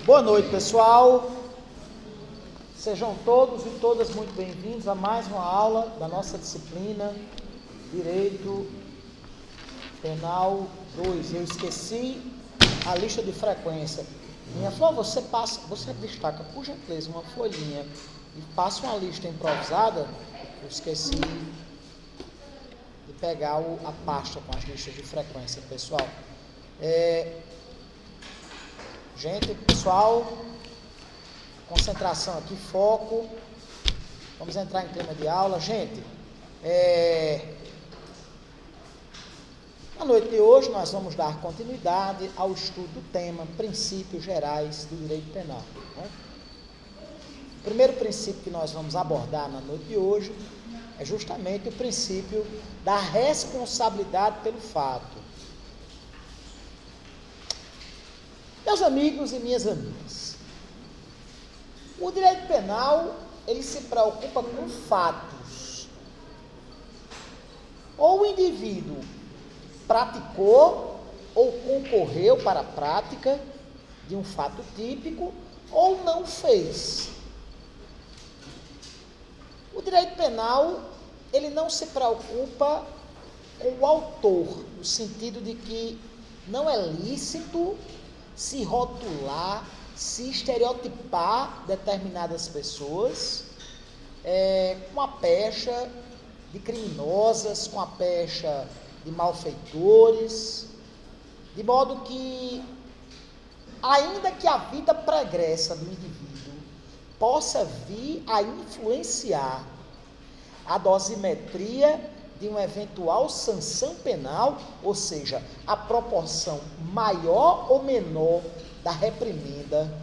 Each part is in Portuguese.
Boa noite, pessoal. Sejam todos e todas muito bem-vindos a mais uma aula da nossa disciplina Direito Penal 2. Eu esqueci a lista de frequência. Minha Flor, você destaca, por gentileza, uma folhinha e passa uma lista improvisada. Eu esqueci de pegar a pasta com as listas de frequência, pessoal. Gente, pessoal, concentração aqui, foco. Vamos entrar em clima de aula. Gente, na noite de hoje nós vamos dar continuidade ao estudo do tema Princípios Gerais do Direito Penal. Né? O primeiro princípio que nós vamos abordar na noite de hoje é justamente o princípio da responsabilidade pelo fato. Meus amigos e minhas amigas, o direito penal, ele se preocupa com fatos. Ou o indivíduo praticou ou concorreu para a prática de um fato típico ou não fez. O direito penal, ele não se preocupa com o autor, no sentido de que não é lícito se rotular, se estereotipar determinadas pessoas com a pecha de criminosas, com a pecha de malfeitores, de modo que, ainda que a vida pregressa do indivíduo possa vir a influenciar a dosimetria de uma eventual sanção penal, ou seja, a proporção maior ou menor da reprimenda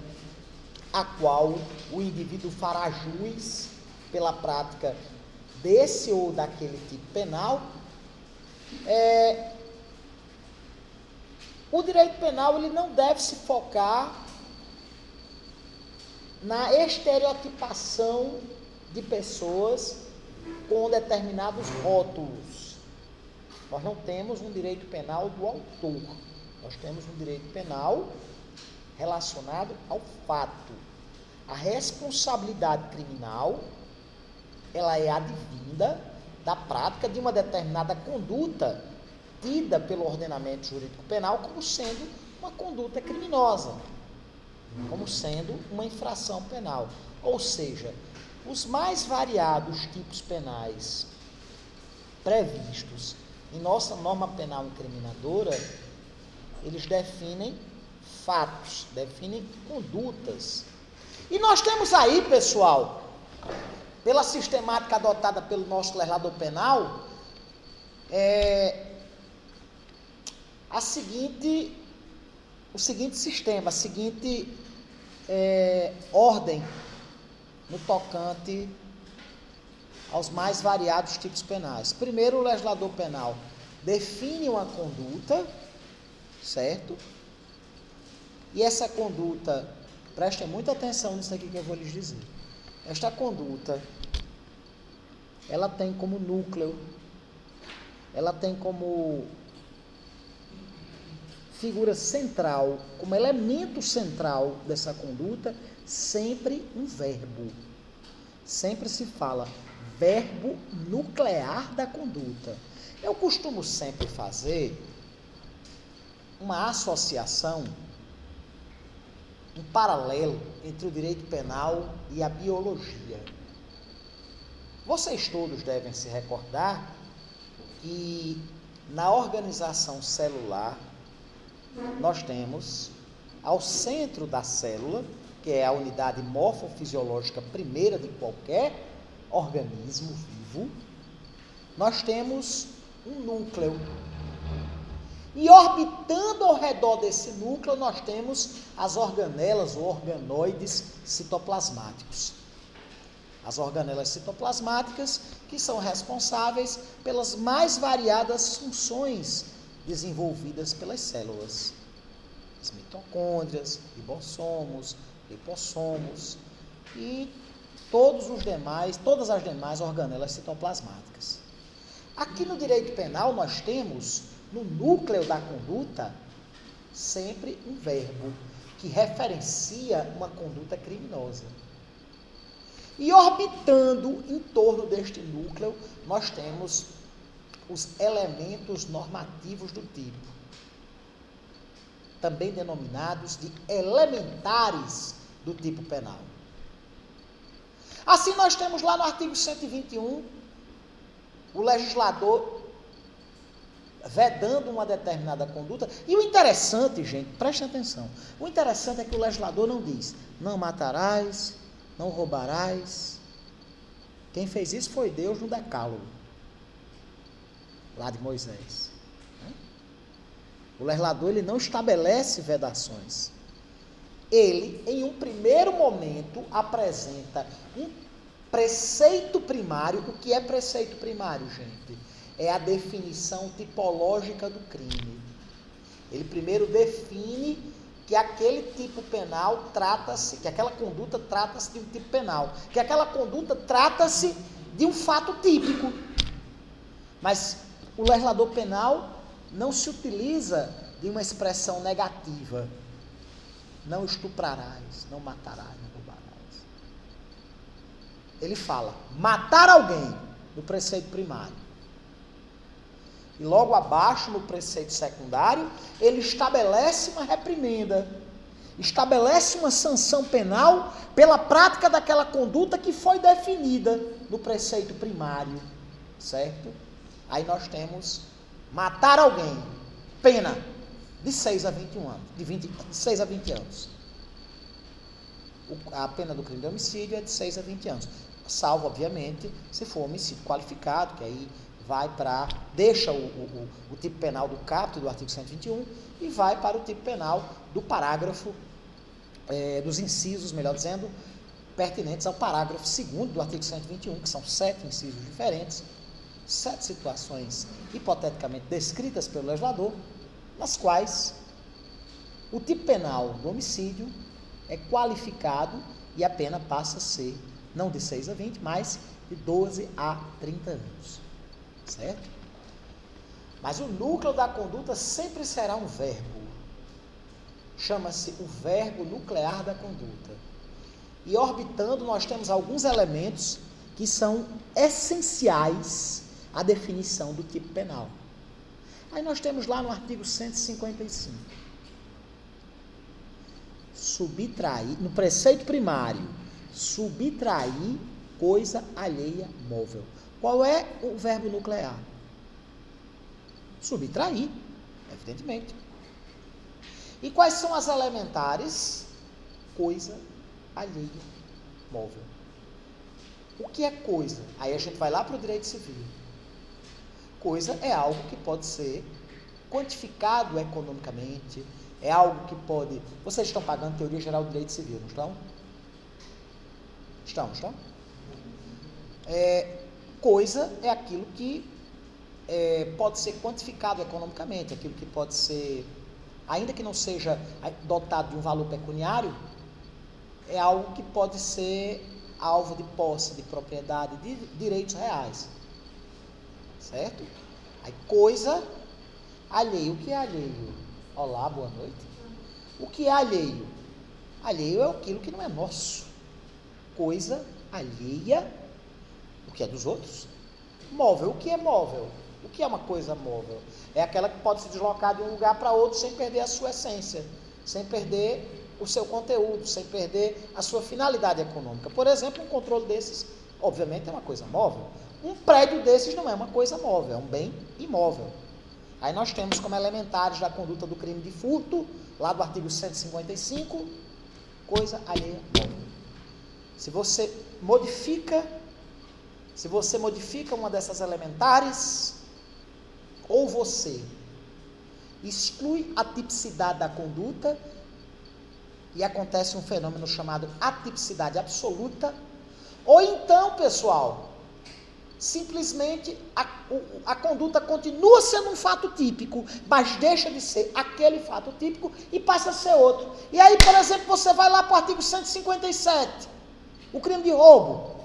a qual o indivíduo fará jus pela prática desse ou daquele tipo penal, o direito penal ele não deve se focar na estereotipação de pessoas com determinados rótulos. Nós não temos um direito penal do autor, nós temos um direito penal relacionado ao fato. A responsabilidade criminal, ela é advinda da prática de uma determinada conduta tida pelo ordenamento jurídico penal como sendo uma conduta criminosa, como sendo uma infração penal. Ou seja, os mais variados tipos penais previstos em nossa norma penal incriminadora, eles definem fatos, definem condutas. E nós temos aí, pessoal, pela sistemática adotada pelo nosso legislador penal, o seguinte sistema, a seguinte ordem no tocante aos mais variados tipos penais. Primeiro, o legislador penal define uma conduta, certo? E essa conduta, prestem muita atenção nisso aqui que eu vou lhes dizer. Esta conduta, ela tem como núcleo, ela tem como figura central, como elemento central dessa conduta, sempre um verbo. Sempre se fala verbo nuclear da conduta. Eu costumo sempre fazer uma associação, um paralelo entre o direito penal e a biologia. Vocês todos devem se recordar que na organização celular nós temos ao centro da célula, que é a unidade morfofisiológica primeira de qualquer organismo vivo, nós temos um núcleo. E orbitando ao redor desse núcleo, nós temos as organelas ou organoides citoplasmáticos. As organelas citoplasmáticas que são responsáveis pelas mais variadas funções desenvolvidas pelas células. As mitocôndrias, ribossomos, lipossomos e todas as demais organelas citoplasmáticas. Aqui no direito penal nós temos, no núcleo da conduta, sempre um verbo, que que referencia uma conduta criminosa. E orbitando em torno deste núcleo, nós temos os elementos normativos do tipo, também denominados de elementares do tipo penal. Assim, nós temos lá no artigo 121, o legislador vedando uma determinada conduta. E o interessante, gente, preste atenção, o interessante é que o legislador não diz, não matarás, não roubarás. Quem fez isso foi Deus no Decálogo, lá de Moisés. O legislador, ele não estabelece vedações. Ele, em um primeiro momento, apresenta um preceito primário. O que é preceito primário, gente? É a definição tipológica do crime. Ele primeiro define que aquele tipo penal trata-se, que aquela conduta trata-se de um tipo penal, que aquela conduta trata-se de um fato típico. Mas o legislador penal não se utiliza de uma expressão negativa. Não estuprarás, não matarás, não roubarás. Ele fala, matar alguém, no preceito primário. E logo abaixo, no preceito secundário, ele estabelece uma reprimenda, estabelece uma sanção penal pela prática daquela conduta que foi definida no preceito primário, certo? Aí nós temos matar alguém, pena de 6 a 21 anos, de 6 a 20 anos. A pena do crime de homicídio é de 6 a 20 anos, salvo, obviamente, se for homicídio qualificado, que aí vai para, deixa o tipo penal do caput do artigo 121 e vai para o tipo penal do parágrafo, dos incisos, melhor dizendo, pertinentes ao parágrafo 2º do artigo 121, que são 7 incisos diferentes, 7 situações hipoteticamente descritas pelo legislador, nas quais o tipo penal do homicídio é qualificado e a pena passa a ser, não de 6 a 20, mas de 12 a 30 anos. Certo? Mas o núcleo da conduta sempre será um verbo. Chama-se o verbo nuclear da conduta. E orbitando nós temos alguns elementos que são essenciais à definição do tipo penal. Aí nós temos lá no artigo 155. Subtrair, no preceito primário, subtrair coisa alheia móvel. Qual é o verbo nuclear? Subtrair, evidentemente. E quais são as elementares? Coisa alheia móvel. O que é coisa? Aí a gente vai lá para o direito civil. Coisa é algo que pode ser quantificado economicamente, é algo que pode... Vocês estão pagando teoria geral do direito civil, não estão? Estão? Coisa é aquilo que pode ser quantificado economicamente, aquilo que pode ser, ainda que não seja dotado de um valor pecuniário, é algo que pode ser alvo de posse, de propriedade, de direitos reais. Certo? Aí, coisa alheio. O que é alheio? Olá, boa noite. O que é alheio? Alheio é aquilo que não é nosso. Coisa alheia, o que é dos outros. Móvel, o que é móvel? O que é uma coisa móvel? É aquela que pode se deslocar de um lugar para outro sem perder a sua essência, sem perder o seu conteúdo, sem perder a sua finalidade econômica. Por exemplo, um controle desses, obviamente, é uma coisa móvel. Um prédio desses não é uma coisa móvel, é um bem imóvel. Aí nós temos como elementares da conduta do crime de furto, lá do artigo 155, coisa alheia móvel. Se você modifica uma dessas elementares, ou você exclui a tipicidade da conduta, e acontece um fenômeno chamado atipicidade absoluta, ou então, pessoal, simplesmente a conduta continua sendo um fato típico, mas deixa de ser aquele fato típico e passa a ser outro. E aí, por exemplo, você vai lá para o artigo 157, o crime de roubo,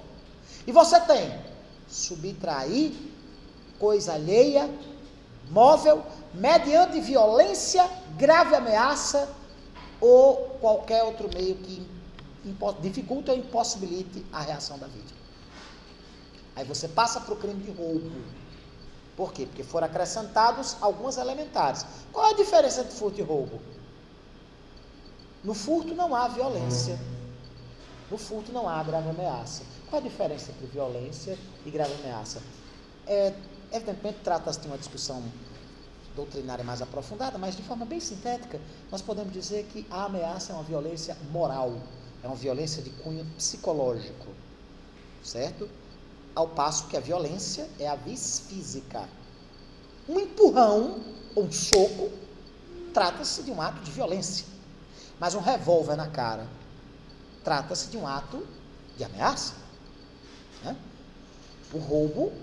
e você tem subtrair coisa alheia móvel mediante violência, grave ameaça ou qualquer outro meio que dificulte ou impossibilite a reação da vítima. Aí você passa para o crime de roubo. Por quê? Porque foram acrescentados algumas elementares. Qual é a diferença entre furto e roubo? No furto não há violência. No furto não há grave ameaça. Qual é a diferença entre violência e grave ameaça? Evidentemente, trata-se de uma discussão doutrinária mais aprofundada, mas de forma bem sintética, nós podemos dizer que a ameaça é uma violência moral, é uma violência de cunho psicológico, certo? Ao passo que a violência é a vis física. Um empurrão ou um soco trata-se de um ato de violência, mas um revólver na cara trata-se de um ato de ameaça, né? O roubo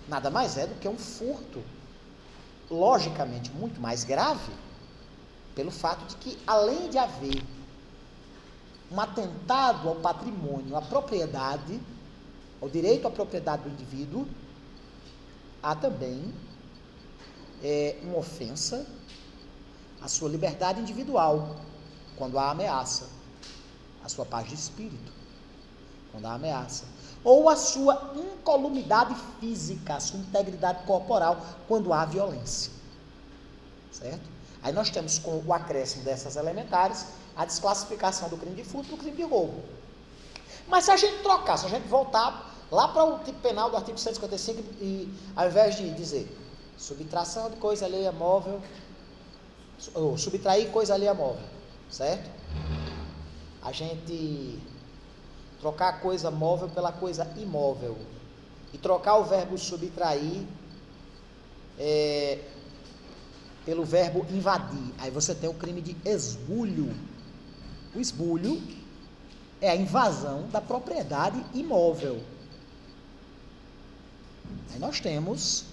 nada mais é do que um furto, logicamente muito mais grave, pelo fato de que, além de haver um atentado ao patrimônio, à propriedade, ao direito à propriedade do indivíduo, há também uma ofensa à sua liberdade individual, quando há ameaça, à sua paz de espírito, quando há ameaça, ou a sua incolumidade física, a sua integridade corporal, quando há violência, certo? Aí nós temos, com o acréscimo dessas elementares, a desclassificação do crime de furto para o crime de roubo. Mas se a gente trocar, se a gente voltar lá para o tipo penal do artigo 155 e ao invés de dizer subtração de coisa alheia móvel, ou subtrair coisa alheia móvel, certo? A gente trocar a coisa móvel pela coisa imóvel e trocar o verbo subtrair pelo verbo invadir. Aí você tem o crime de esbulho. O esbulho é a invasão da propriedade imóvel. Aí nós temos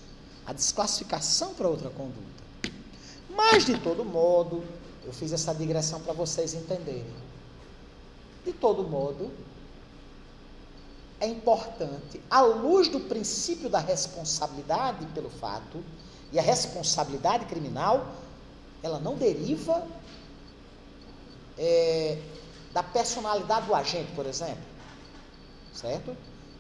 a desclassificação para outra conduta. Mas, de todo modo, eu fiz essa digressão para vocês entenderem. De todo modo, é importante, à luz do princípio da responsabilidade pelo fato, e a responsabilidade criminal, ela não deriva da personalidade do agente, por exemplo, certo?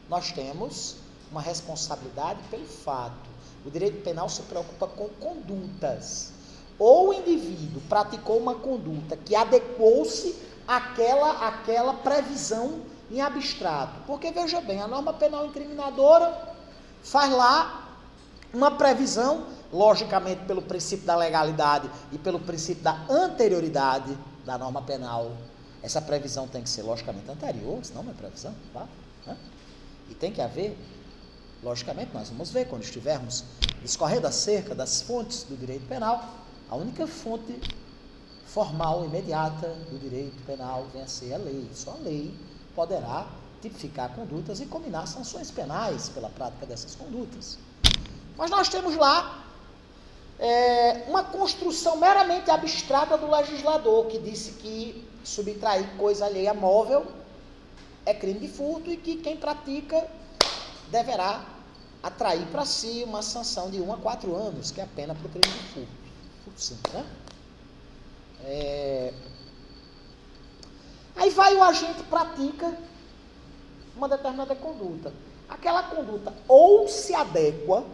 Nós temos uma responsabilidade pelo fato. O direito penal se preocupa com condutas. Ou o indivíduo praticou uma conduta que adequou-se àquela previsão em abstrato. Porque, veja bem, a norma penal incriminadora faz lá uma previsão, logicamente pelo princípio da legalidade e pelo princípio da anterioridade da norma penal. Essa previsão tem que ser, logicamente, anterior, senão não é previsão, tá? E tem que haver, logicamente, nós vamos ver, quando estivermos discorrendo acerca das fontes do direito penal, a única fonte formal, imediata do direito penal vem a ser a lei. Só a lei poderá tipificar condutas e combinar sanções penais pela prática dessas condutas. Mas nós temos lá uma construção meramente abstrata do legislador, que disse que subtrair coisa alheia móvel é crime de furto e que quem pratica deverá atrair para si uma sanção de 1 a 4 anos, que é a pena para o crime de furto. Furto simples, né? Aí vai o agente pratica uma determinada conduta. Aquela conduta ou se adequa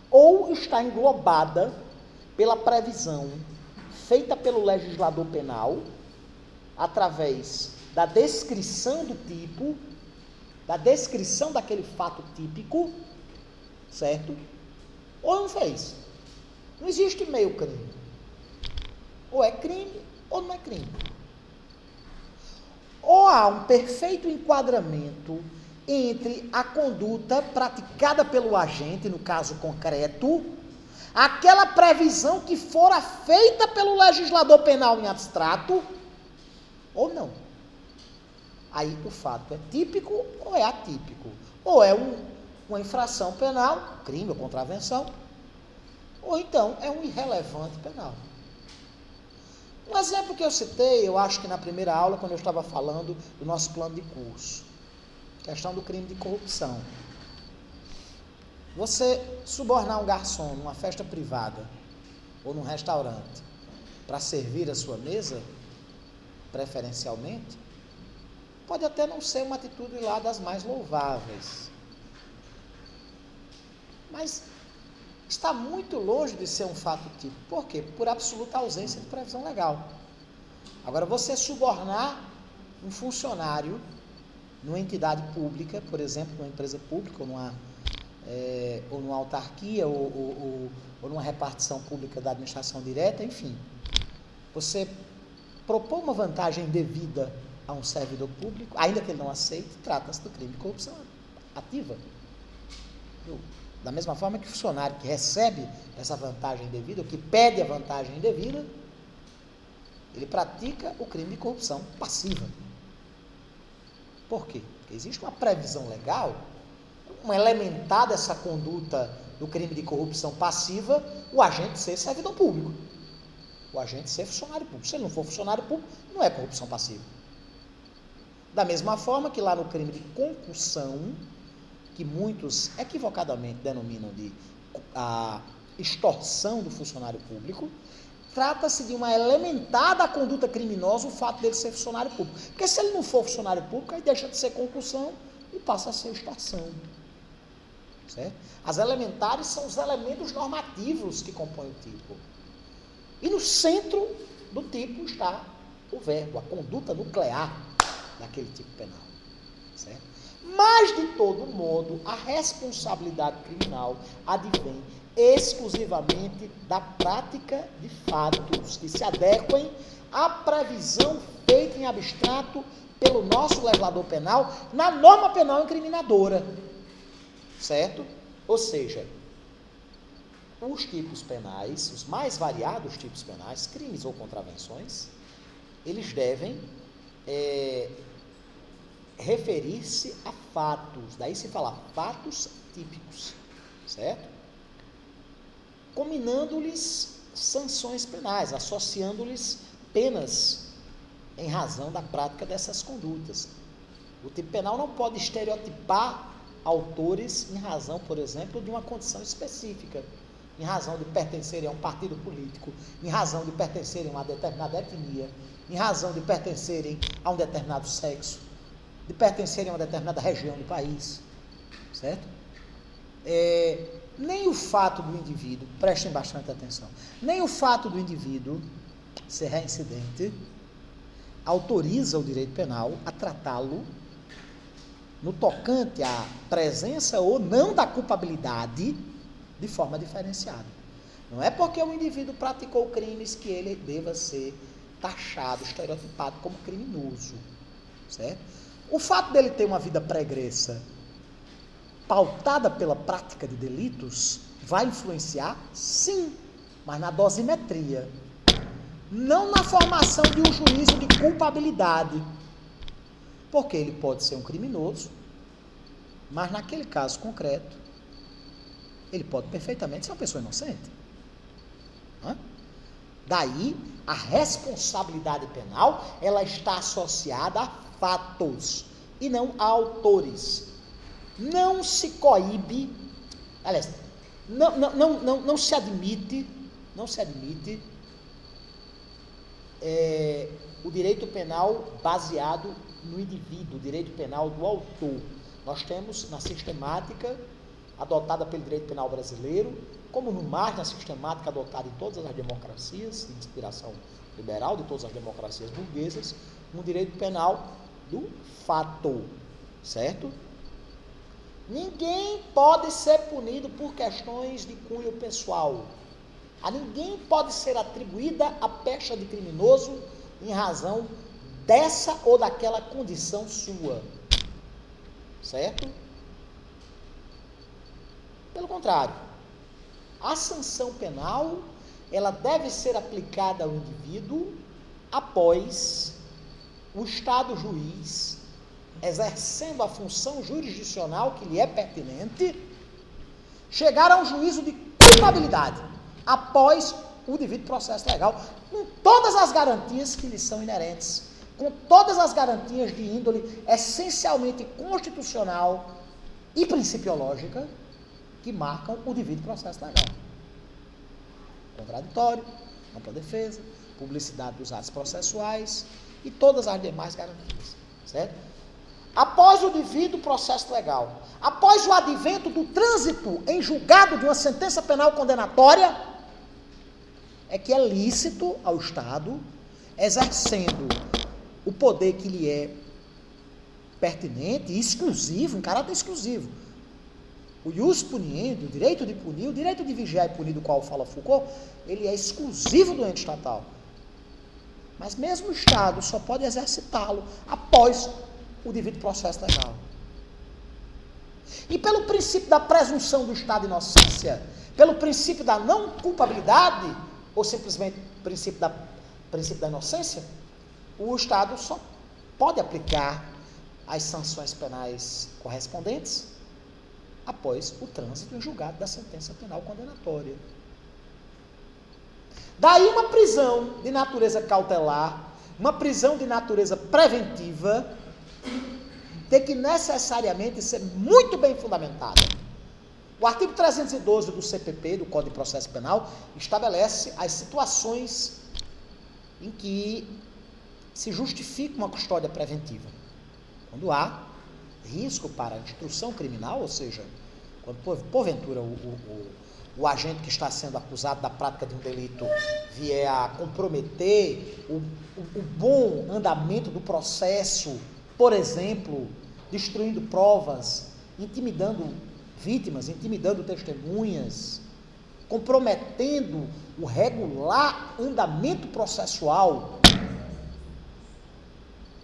ou está englobada pela previsão feita pelo legislador penal através da descrição do tipo, da descrição daquele fato típico, certo? Ou não fez. Não existe meio crime. Ou é crime ou não é crime. Ou há um perfeito enquadramento entre a conduta praticada pelo agente, no caso concreto, aquela previsão que fora feita pelo legislador penal em abstrato, ou não. Aí o fato é típico ou é atípico. Ou é uma infração penal, crime ou contravenção, ou então é um irrelevante penal. Um exemplo que eu citei, eu acho que na primeira aula, quando eu estava falando do nosso plano de curso, questão do crime de corrupção. Você subornar um garçom numa festa privada ou num restaurante para servir a sua mesa, preferencialmente, pode até não ser uma atitude lá das mais louváveis. Mas está muito longe de ser um fato típico. Por quê? Por absoluta ausência de previsão legal. Agora, você subornar um funcionário numa entidade pública, por exemplo, numa empresa pública, ou numa autarquia, ou numa repartição pública da administração direta, enfim. Você propor uma vantagem devida a um servidor público, ainda que ele não aceite, trata-se do crime de corrupção ativa. Da mesma forma que o funcionário que recebe essa vantagem indevida, ou que pede a vantagem indevida, ele pratica o crime de corrupção passiva. Por quê? Porque existe uma previsão legal, um elementar dessa conduta do crime de corrupção passiva, o agente ser servidor público, o agente ser funcionário público. Se ele não for funcionário público, não é corrupção passiva. Da mesma forma que lá no crime de concussão, que muitos equivocadamente denominam de a extorsão do funcionário público, trata-se de uma elementar da conduta criminosa o fato dele ser funcionário público. Porque se ele não for funcionário público, aí deixa de ser concussão e passa a ser extorsão. Certo? As elementares são os elementos normativos que compõem o tipo. E no centro do tipo está o verbo, a conduta nuclear daquele tipo penal. Certo? Mas, de todo modo, a responsabilidade criminal advém exclusivamente da prática de fatos que se adequem à previsão feita em abstrato pelo nosso legislador penal na norma penal incriminadora. Certo? Ou seja, os tipos penais, os mais variados tipos penais, crimes ou contravenções, eles devem referir-se a fatos, daí se fala fatos típicos, certo? Combinando-lhes sanções penais, associando-lhes penas em razão da prática dessas condutas. O tipo penal não pode estereotipar autores em razão, por exemplo, de uma condição específica, em razão de pertencerem a um partido político, em razão de pertencerem a uma determinada etnia, em razão de pertencerem a um determinado sexo, de pertencerem a uma determinada região do país, certo? Nem o fato do indivíduo, prestem bastante atenção, nem o fato do indivíduo ser reincidente autoriza o direito penal a tratá-lo no tocante à presença ou não da culpabilidade de forma diferenciada. Não é porque o indivíduo praticou crimes que ele deva ser taxado, estereotipado como criminoso, certo? O fato dele ter uma vida pregressa pautada pela prática de delitos vai influenciar? Sim, mas na dosimetria, não na formação de um juízo de culpabilidade, porque ele pode ser um criminoso, mas naquele caso concreto, ele pode perfeitamente ser uma pessoa inocente. Daí, a responsabilidade penal, ela está associada a fatos e não a autores. Não se coíbe, aliás, não se admite o direito penal baseado no indivíduo, o direito penal do autor. Nós temos na sistemática adotada pelo direito penal brasileiro, como no mais na sistemática adotada em todas as democracias de inspiração liberal, de todas as democracias burguesas, um direito penal do fato, certo? Ninguém pode ser punido por questões de cunho pessoal. A ninguém pode ser atribuída a pecha de criminoso em razão dessa ou daquela condição sua. Certo? Pelo contrário, a sanção penal, ela deve ser aplicada ao indivíduo após o Estado juiz, exercendo a função jurisdicional que lhe é pertinente, chegar a um juízo de culpabilidade após o devido processo legal, com todas as garantias que lhe são inerentes, com todas as garantias de índole essencialmente constitucional e principiológica que marcam o devido processo legal. Contraditório, ampla defesa, publicidade dos atos processuais, e todas as demais garantias, certo? Após o devido processo legal, após o advento do trânsito em julgado de uma sentença penal condenatória, é que é lícito ao Estado, exercendo o poder que lhe é pertinente e exclusivo, em caráter exclusivo, o ius puniendi, o direito de punir, o direito de vigiar e punir, do qual fala Foucault, ele é exclusivo do ente estatal. Mas mesmo o Estado só pode exercitá-lo após o devido processo legal. E pelo princípio da presunção do estado de inocência, pelo princípio da não culpabilidade, ou simplesmente princípio da inocência, o Estado só pode aplicar as sanções penais correspondentes após o trânsito em julgado da sentença penal condenatória. Daí uma prisão de natureza cautelar, uma prisão de natureza preventiva, tem que necessariamente ser muito bem fundamentada. O artigo 312 do CPP, do Código de Processo Penal, estabelece as situações em que se justifica uma custódia preventiva. Quando há risco para a instrução criminal, ou seja, quando porventura o agente que está sendo acusado da prática de um delito vier a comprometer o bom andamento do processo, por exemplo, destruindo provas, intimidando vítimas, intimidando testemunhas, comprometendo o regular andamento processual.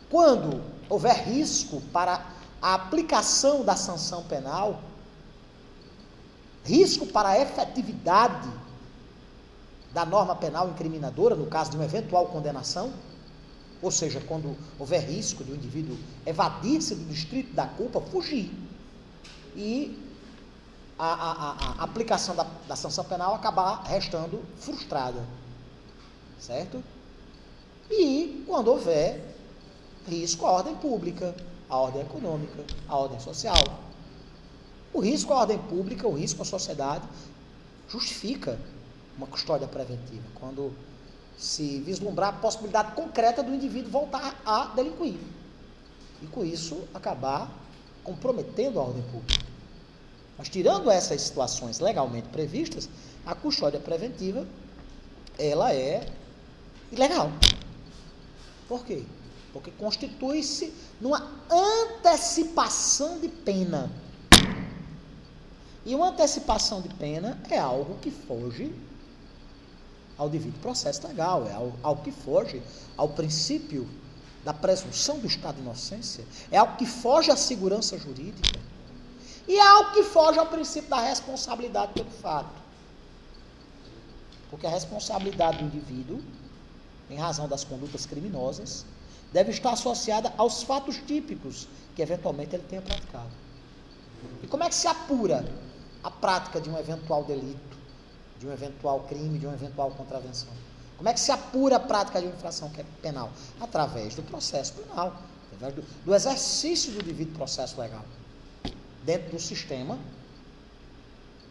Quando houver risco para a aplicação da sanção penal, risco para a efetividade da norma penal incriminadora, no caso de uma eventual condenação, ou seja, quando houver risco de o indivíduo evadir-se do distrito da culpa, fugir, e a aplicação da sanção penal acabar restando frustrada, certo? E quando houver risco à ordem pública, à ordem econômica, à ordem social. O risco à ordem pública, o risco à sociedade, justifica uma custódia preventiva, quando se vislumbrar a possibilidade concreta do indivíduo voltar a delinquir. E com isso acabar comprometendo a ordem pública. Mas tirando essas situações legalmente previstas, a custódia preventiva, ela é ilegal. Por quê? Porque constitui-se numa antecipação de pena. E uma antecipação de pena é algo que foge ao devido processo legal, é algo que foge ao princípio da presunção do estado de inocência, é algo que foge à segurança jurídica, e é algo que foge ao princípio da responsabilidade pelo fato. Porque a responsabilidade do indivíduo, em razão das condutas criminosas, deve estar associada aos fatos típicos que eventualmente ele tenha praticado. E como é que se apura a prática de um eventual delito, de um eventual crime, de uma eventual contravenção? Como é que se apura a prática de uma infração penal? Através do processo penal, através do exercício do devido processo legal, dentro do sistema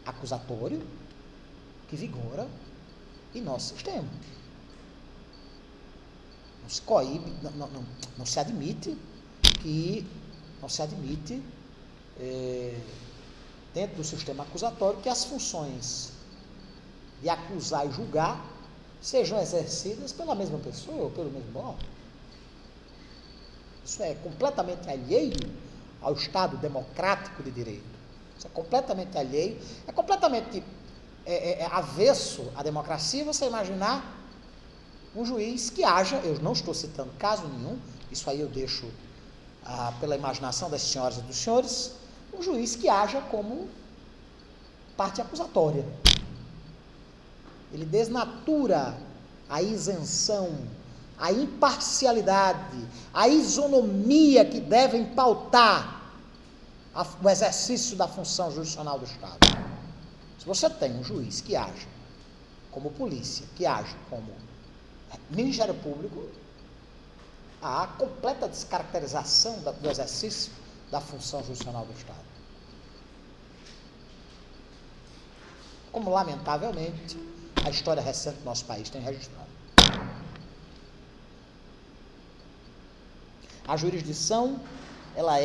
acusatório que vigora em nosso sistema. Não se coíbe, não se admite dentro do sistema acusatório que as funções de acusar e julgar sejam exercidas pela mesma pessoa ou pelo mesmo órgão. Isso é completamente alheio ao Estado democrático de direito. Isso é completamente alheio, é completamente avesso à democracia você imaginar um juiz que haja, eu não estou citando caso nenhum, isso aí eu deixo pela imaginação das senhoras e dos senhores, um juiz que haja como parte acusatória. Ele desnatura a isenção, a imparcialidade, a isonomia que devem pautar o exercício da função jurisdicional do Estado. Se você tem um juiz que age como polícia, que age como Ministério Público, há completa descaracterização do exercício da função jurisdicional do Estado. Como, lamentavelmente, a história recente do nosso país tem registrado. A jurisdição, ela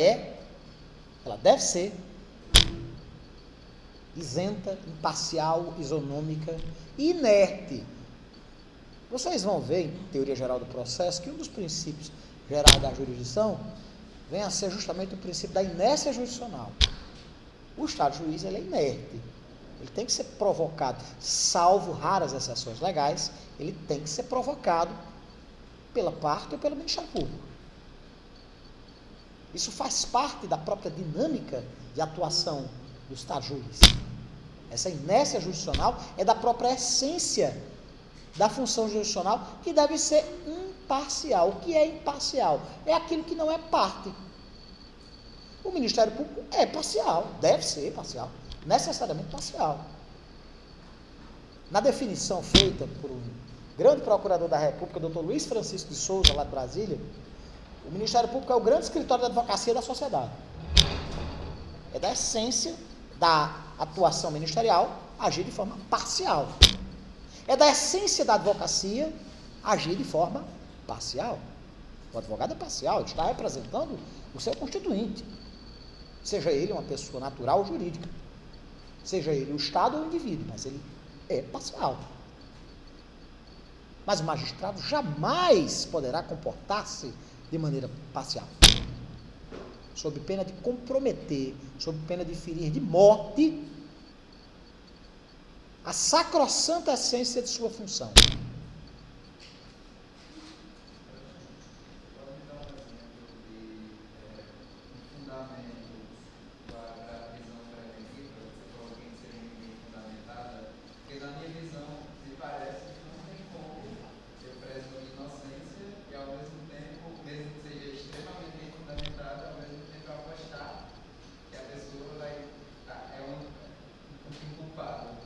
deve ser isenta, imparcial, isonômica e inerte. Vocês vão ver, em teoria geral do processo, que um dos princípios gerais da jurisdição vem a ser justamente o princípio da inércia jurisdicional. O Estado juiz, ele é inerte. Ele tem que ser provocado, salvo raras exceções legais, ele tem que ser provocado pela parte ou pelo Ministério Público. Isso faz parte da própria dinâmica de atuação do Estado juiz. Essa inércia jurisdicional é da própria essência da função jurisdicional, que deve ser imparcial. O que é imparcial? É aquilo que não é parte. O Ministério Público é parcial, deve ser parcial, necessariamente parcial. Na definição feita por um grande procurador da República, Dr. Luiz Francisco de Souza, lá de Brasília, o Ministério Público é o grande escritório da advocacia da sociedade. É da essência da atuação ministerial agir de forma parcial. É da essência da advocacia agir de forma parcial. O advogado é parcial, ele está representando o seu constituinte. Seja ele uma pessoa natural ou jurídica. Seja ele o Estado ou o indivíduo, mas ele é parcial. Mas o magistrado jamais poderá comportar-se de maneira parcial. Sob pena de comprometer, sob pena de ferir de morte a sacrossanta essência de sua função.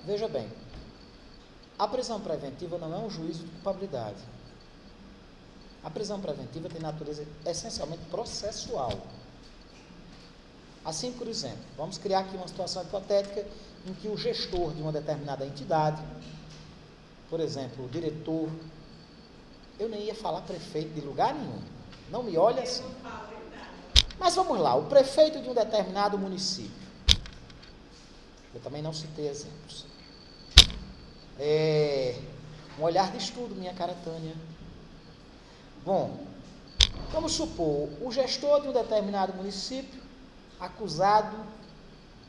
Veja bem, a prisão preventiva não é um juízo de culpabilidade. A prisão preventiva tem natureza essencialmente processual. Assim, por exemplo, vamos criar aqui uma situação hipotética em que o gestor de uma determinada entidade, por exemplo, o diretor, eu nem ia falar prefeito de lugar nenhum, não me olhe assim. Mas vamos lá, o prefeito de um determinado município, eu também não citei exemplos. Um olhar de estudo, minha cara Tânia. Bom, vamos supor, o gestor de um determinado município, acusado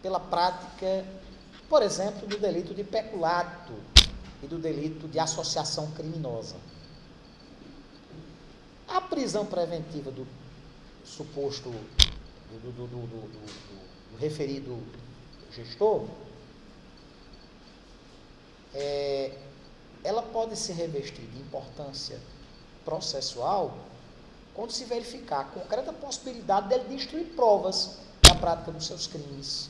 pela prática, por exemplo, do delito de peculato e do delito de associação criminosa. A prisão preventiva do suposto, do referido gestor, ela pode se revestir de importância processual quando se verificar a concreta possibilidade dele destruir provas da prática dos seus crimes,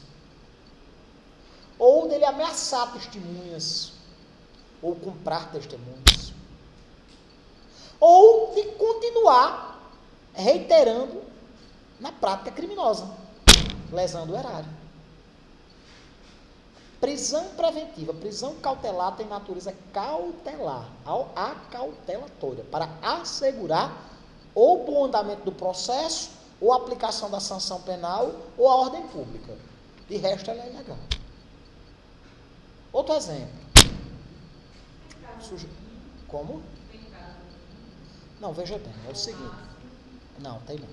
ou dele ameaçar testemunhas, ou comprar testemunhas, ou de continuar reiterando na prática criminosa, lesando o erário. Prisão preventiva, prisão cautelar tem natureza cautelar, acautelatória, para assegurar ou o bom andamento do processo, ou a aplicação da sanção penal, ou a ordem pública. De resto, ela é ilegal. Outro exemplo. Como? Não, veja bem, é o seguinte. Não, tem não.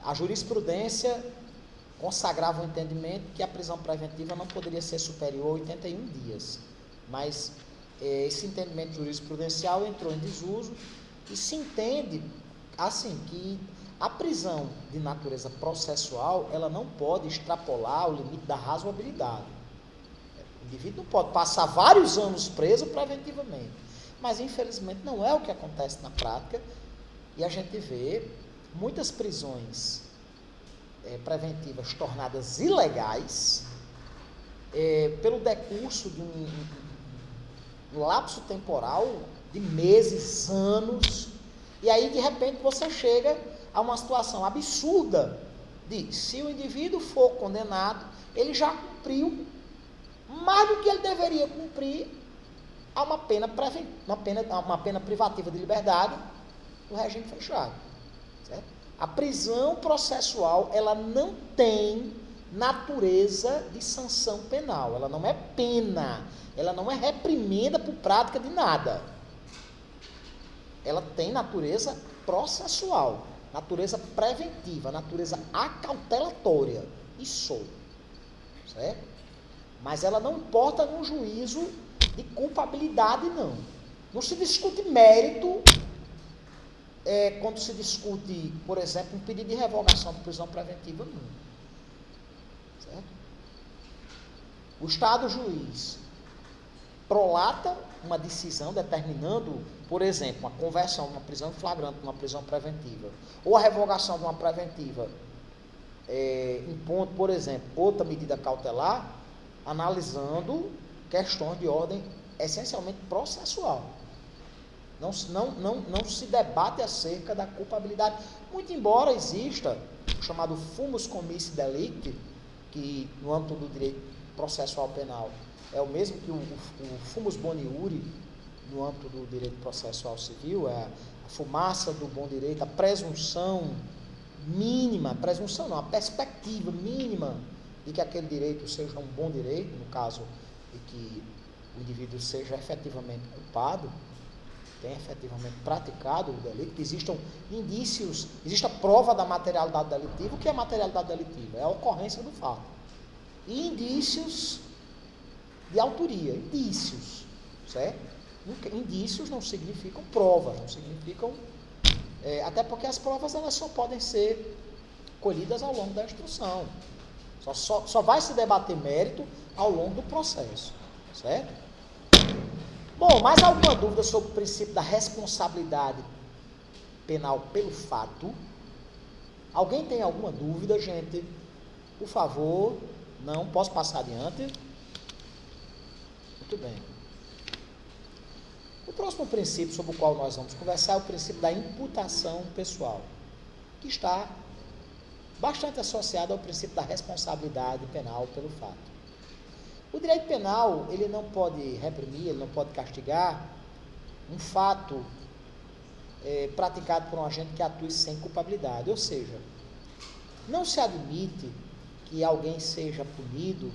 A jurisprudência consagrava o entendimento que a prisão preventiva não poderia ser superior a 81 dias. Mas esse entendimento jurisprudencial entrou em desuso e se entende assim que a prisão de natureza processual, ela não pode extrapolar o limite da razoabilidade. O indivíduo não pode passar vários anos preso preventivamente. Mas, infelizmente, não é o que acontece na prática e a gente vê muitas prisões preventivas tornadas ilegais pelo decurso de um lapso temporal de meses, anos, e aí de repente você chega a uma situação absurda de, se o indivíduo for condenado, ele já cumpriu mais do que ele deveria cumprir a uma pena privativa de liberdade do regime fechado, certo? A prisão processual, ela não tem natureza de sanção penal. Ela não é pena. Ela não é reprimenda por prática de nada. Ela tem natureza processual, natureza preventiva, natureza acautelatória. Isso. Certo? Mas ela não importa no juízo de culpabilidade, não. Não se discute mérito quando se discute, por exemplo, um pedido de revogação de prisão preventiva, não. Certo? O Estado juiz prolata uma decisão determinando, por exemplo, uma conversão de uma prisão flagrante para uma prisão preventiva, ou a revogação de uma preventiva, impondo, por exemplo, outra medida cautelar, analisando questões de ordem essencialmente processual. Não se debate acerca da culpabilidade, muito embora exista o chamado fumus commissi delicti, que no âmbito do direito processual penal é o mesmo que o fumus boni iure no âmbito do direito processual civil, é a fumaça do bom direito, a presunção mínima, presunção não, a perspectiva mínima de que aquele direito seja um bom direito, no caso de que o indivíduo seja efetivamente culpado, tenha efetivamente praticado o delito, que existam indícios, exista prova da materialidade delitiva. O que é materialidade delitiva? É a ocorrência do fato. E indícios de autoria, indícios, certo? Indícios não significam provas, não significam, até porque as provas elas só podem ser colhidas ao longo da instrução. Só vai se debater mérito ao longo do processo, certo? Bom, mais alguma dúvida sobre o princípio da responsabilidade penal pelo fato? Alguém tem alguma dúvida, gente? Por favor, não, posso passar adiante? Muito bem. O próximo princípio sobre o qual nós vamos conversar é o princípio da imputação pessoal, que está bastante associado ao princípio da responsabilidade penal pelo fato. O direito penal, ele não pode reprimir, ele não pode castigar um fato praticado por um agente que atue sem culpabilidade. Ou seja, não se admite que alguém seja punido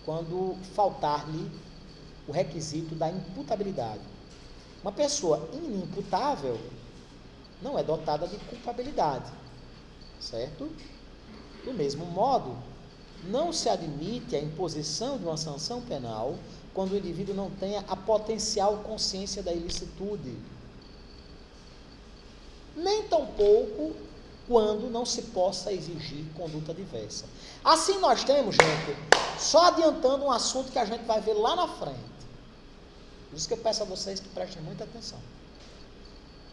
quando faltar-lhe o requisito da imputabilidade. Uma pessoa inimputável não é dotada de culpabilidade, certo? Do mesmo modo, não se admite a imposição de uma sanção penal quando o indivíduo não tenha a potencial consciência da ilicitude. Nem tampouco quando não se possa exigir conduta diversa. Assim nós temos, gente, só adiantando um assunto que a gente vai ver lá na frente. Por isso que eu peço a vocês que prestem muita atenção.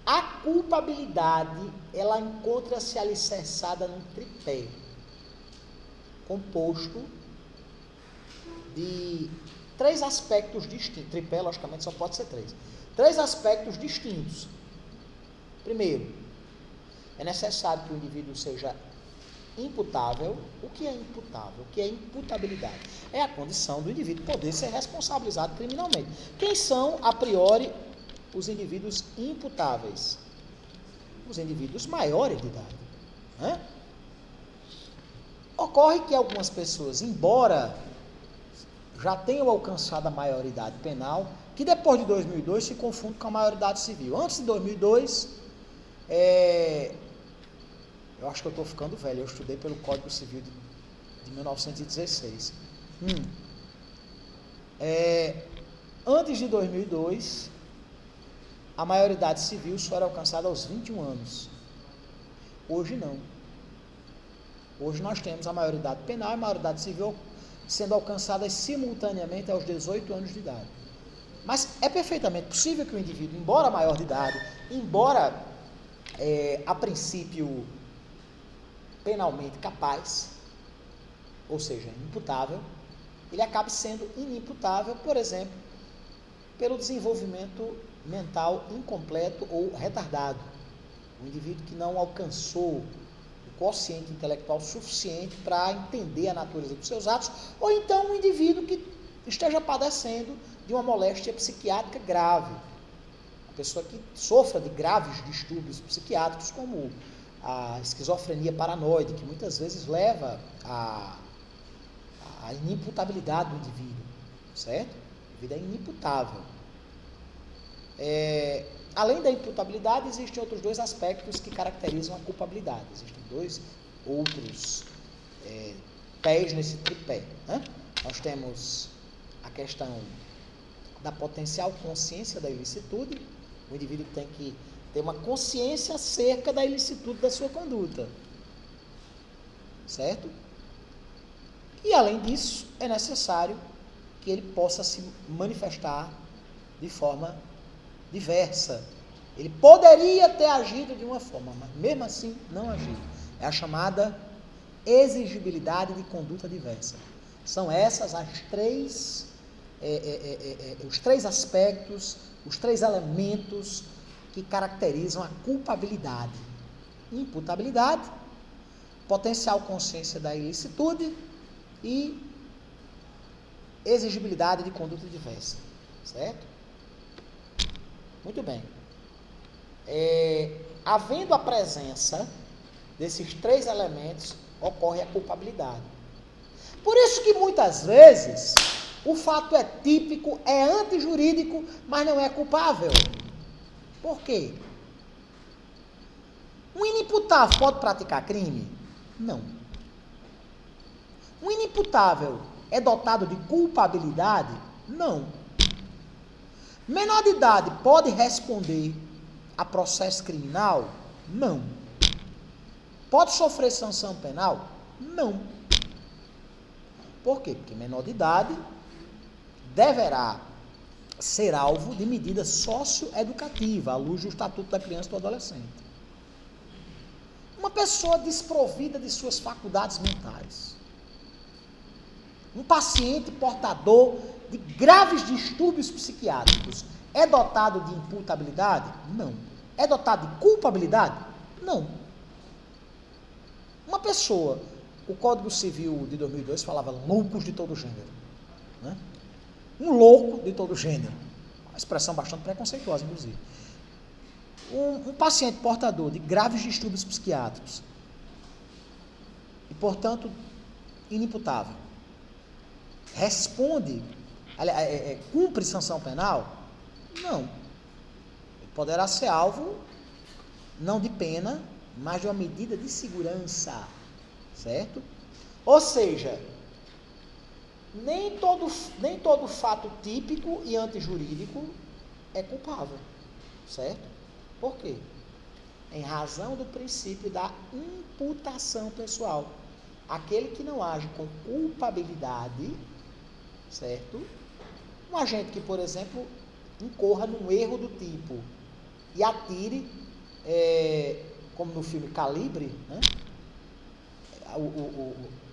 A culpabilidade, ela encontra-se alicerçada num tripé, composto de 3 aspectos distintos. Tripé, logicamente, só pode ser 3. 3 aspectos distintos. Primeiro, é necessário que o indivíduo seja imputável. O que é imputável? O que é imputabilidade? É a condição do indivíduo poder ser responsabilizado criminalmente. Quem são, a priori, os indivíduos imputáveis? Os indivíduos maiores de idade. Ocorre que algumas pessoas, embora já tenham alcançado a maioridade penal, que depois de 2002 se confundem com a maioridade civil. Antes de 2002, eu acho que eu estou ficando velho, eu estudei pelo Código Civil de 1916. Antes de 2002, a maioridade civil só era alcançada aos 21 anos. Hoje não. Hoje nós temos a maioridade penal e a maioridade civil sendo alcançadas simultaneamente aos 18 anos de idade. Mas é perfeitamente possível que o indivíduo, embora maior de idade, embora a princípio penalmente capaz, ou seja, imputável, ele acabe sendo inimputável, por exemplo, pelo desenvolvimento mental incompleto ou retardado. O indivíduo que não alcançou quociente intelectual suficiente para entender a natureza dos seus atos, ou então um indivíduo que esteja padecendo de uma moléstia psiquiátrica grave, uma pessoa que sofra de graves distúrbios psiquiátricos, como a esquizofrenia paranoide, que muitas vezes leva à inimputabilidade do indivíduo, certo? A vida é inimputável. Além da imputabilidade, existem outros dois aspectos que caracterizam a culpabilidade. Existem dois outros pés nesse tripé, né? Nós temos a questão da potencial consciência da ilicitude. O indivíduo tem que ter uma consciência acerca da ilicitude da sua conduta, certo? E além disso, é necessário que ele possa se manifestar de forma diversa. Ele poderia ter agido de uma forma, mas mesmo assim não agiu. É a chamada exigibilidade de conduta diversa. São essas os três aspectos, os três elementos que caracterizam a culpabilidade: imputabilidade, potencial consciência da ilicitude e exigibilidade de conduta diversa, certo? Muito bem. Havendo a presença desses três elementos, ocorre a culpabilidade. Por isso que muitas vezes o fato é típico, é antijurídico, mas não é culpável. Por quê? Um inimputável pode praticar crime? Não. Um inimputável é dotado de culpabilidade? Não. Menor de idade pode responder a processo criminal? Não. Pode sofrer sanção penal? Não. Por quê? Porque menor de idade deverá ser alvo de medida socioeducativa, à luz do Estatuto da Criança e do Adolescente. Uma pessoa desprovida de suas faculdades mentais, um paciente portador de graves distúrbios psiquiátricos, é dotado de imputabilidade? Não. É dotado de culpabilidade? Não. Uma pessoa, o Código Civil de 2002 falava loucos de todo gênero, né? Um louco de todo gênero, uma expressão bastante preconceituosa, inclusive. Um paciente portador de graves distúrbios psiquiátricos e, portanto, inimputável, responde, cumpre sanção penal? Não. Ele poderá ser alvo, não de pena, mas de uma medida de segurança, certo? Ou seja, nem todo fato típico e antijurídico é culpável, certo? Por quê? Em razão do princípio da imputação pessoal. Aquele que não age com culpabilidade, certo? Um agente que, por exemplo, incorra num erro do tipo e atire, como no filme Calibre, né?